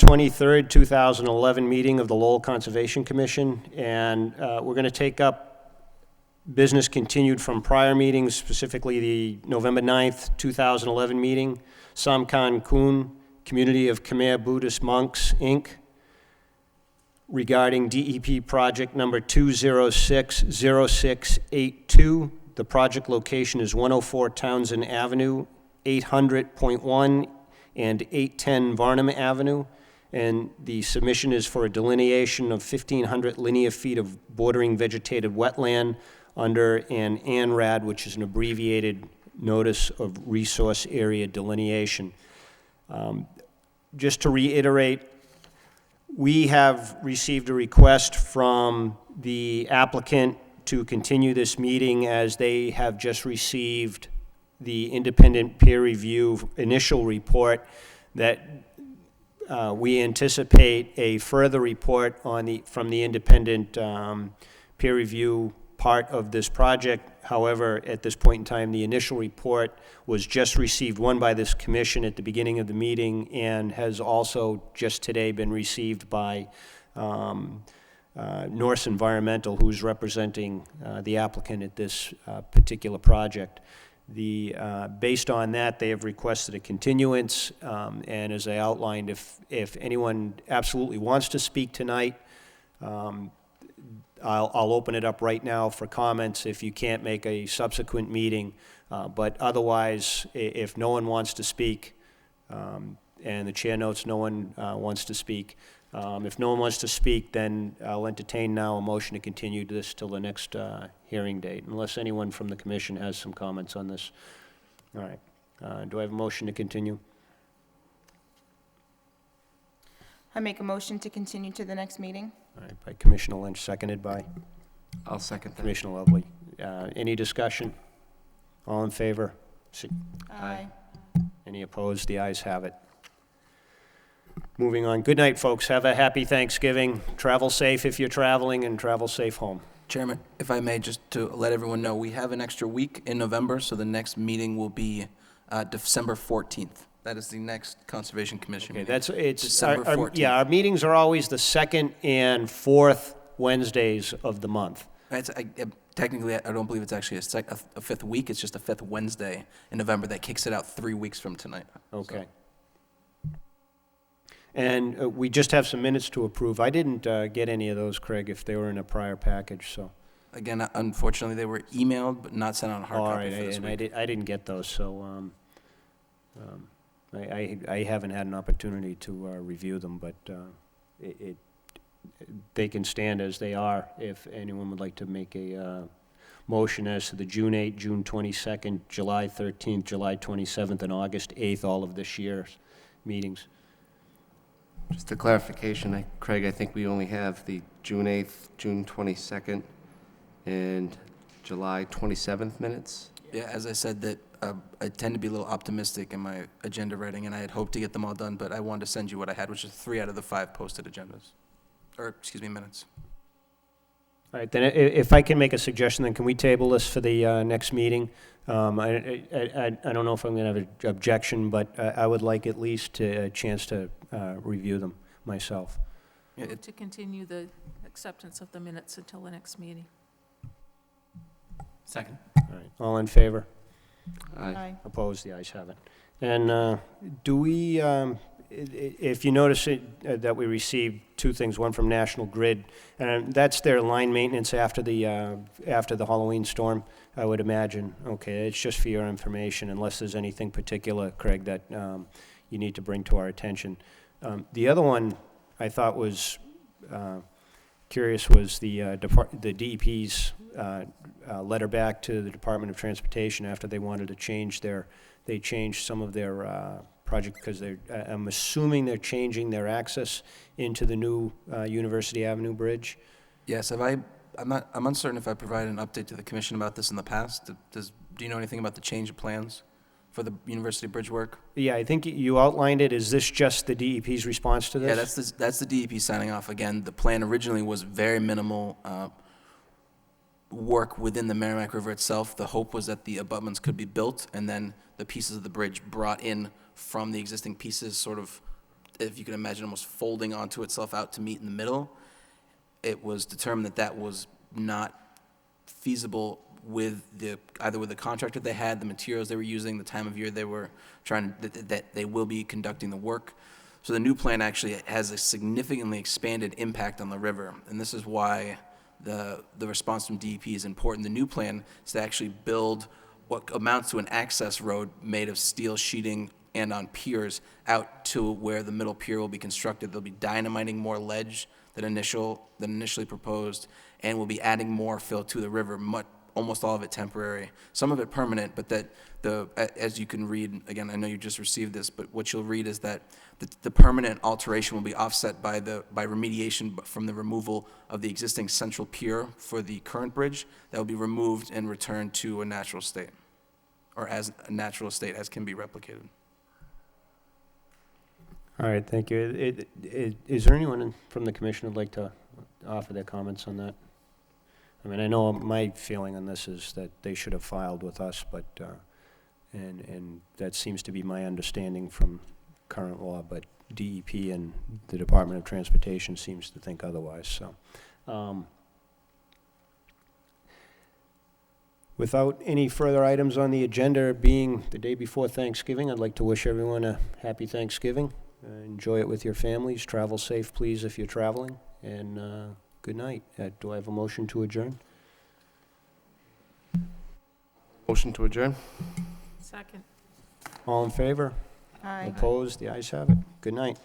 23rd, 2011 meeting of the Lowell Conservation Commission, and we're going to take up business continued from prior meetings, specifically the November 9th, 2011 meeting, Samkan Kun, Community of Khmer Buddhist Monks, Inc., regarding DEP project number 2060682. The project location is 104 Townsend Avenue, 800.1 and 810 Varnum Avenue, and the submission is for a delineation of 1,500 linear feet of bordering vegetated wetland under an ANRAD, which is an abbreviated Notice of Resource Area Delineation. Just to reiterate, we have received a request from the applicant to continue this meeting as they have just received the independent peer review initial report that we anticipate a further report from the independent peer review part of this project. However, at this point in time, the initial report was just received, one by this commission at the beginning of the meeting, and has also just today been received by Norse Environmental, who's representing the applicant at this particular project. Based on that, they have requested a continuance, and as I outlined, if anyone absolutely wants to speak tonight, I'll open it up right now for comments if you can't make a subsequent meeting. But otherwise, if no one wants to speak, and the chair notes no one wants to speak, if no one wants to speak, then I'll entertain now a motion to continue this till the next hearing date, unless anyone from the commission has some comments on this. All right. Do I have a motion to continue? I make a motion to continue to the next meeting. All right, by Commissioner Lynch, seconded by I'll second that. Commissioner Lovely. Any discussion? All in favor? Aye. Any opposed? The ayes have it. Moving on. Good night, folks. Have a happy Thanksgiving. Travel safe if you're traveling, and travel safe home. Chairman, if I may, just to let everyone know, we have an extra week in November, so the next meeting will be December 14th. That is the next Conservation Commission Okay, meeting. it's December 14th. yeah, our meetings are always the second and fourth Wednesdays of the month. Technically, I don't believe it's actually a fifth week. It's just a fifth Wednesday in November that kicks it out 3 weeks from tonight. Okay. And we just have some minutes to approve. I didn't get any of those, Craig, if they were in a prior package, so. Again, unfortunately, they were emailed but not sent on hard All copy right, for this and week. I didn't get those, so I haven't had an opportunity to review them, but they can stand as they are if anyone would like to make a motion as to the June 8th, June 22nd, July 13th, July 27th, and August 8th, all of this year's meetings. Just a clarification, Craig, I think we only have the June 8th, June 22nd, and July 27th minutes? Yeah, as I said, that I tend to be a little optimistic in my agenda writing, and I had hoped to get them all done, but I wanted to send you what I had, which is 3 out of the 5 posted agendas, or, excuse me, minutes. All right, then if I can make a suggestion, then can we table this for the next meeting? I don't know if I'm going to have an objection, but I would like at least a chance to review them myself. To continue the acceptance of the minutes until the next meeting. Second. All right, all in favor? Aye. Opposed? The ayes have it. And do we, if you notice that we received 2 things, one from National Grid, and that's their line maintenance after the Halloween storm, I would imagine. Okay, it's just for your information, unless there's anything particular, Craig, that you need to bring to our attention. The other one I thought was curious was the DEP's letter back to the Department of Transportation after they wanted to change they changed some of their project because I'm assuming they're changing their access into the new University Avenue Bridge. Yes, I'm uncertain if I provided an update to the commission about this in the past. Do you know anything about the change of plans for the University Bridge work? Yeah, I think you outlined it. Is this just the DEP's response to this? Yeah, that's the DEP signing off. Again, the plan originally was very minimal work within the Merrimack River itself. The hope was that the abutments could be built and then the pieces of the bridge brought in from the existing pieces, sort of if you can imagine, almost folding onto itself out to meet in the middle. It was determined that that was not feasible with either with the contractor they had, the materials they were using, the time of year they were that they will be conducting the work. So the new plan actually has a significantly expanded impact on the river, and this is why the response from DEP is important. The new plan is to actually build what amounts to an access road made of steel sheeting and on piers out to where the middle pier will be constructed. They'll be dynamiting more ledge than initially proposed, and we'll be adding more fill to the river, almost all of it temporary, some of it permanent, but that as you can read, again, I know you just received this, but what you'll read is that the permanent alteration will be offset by remediation from the removal of the existing central pier for the current bridge that will be removed and returned to a natural state, or as a natural state as can be replicated. All right, thank you. Is there anyone from the commission who'd like to offer their comments on that? I mean, I know my feeling on this is that they should have filed with us, but, and that seems to be my understanding from current law, but DEP and the Department of Transportation seems to think otherwise, so. Without any further items on the agenda, being the day before Thanksgiving, I'd like to wish everyone a happy Thanksgiving. Enjoy it with your families. Travel safe, please, if you're traveling, and good night. Do I have a motion to adjourn? Motion to adjourn? Second. All in favor? Aye. Opposed? The ayes have it. Good night.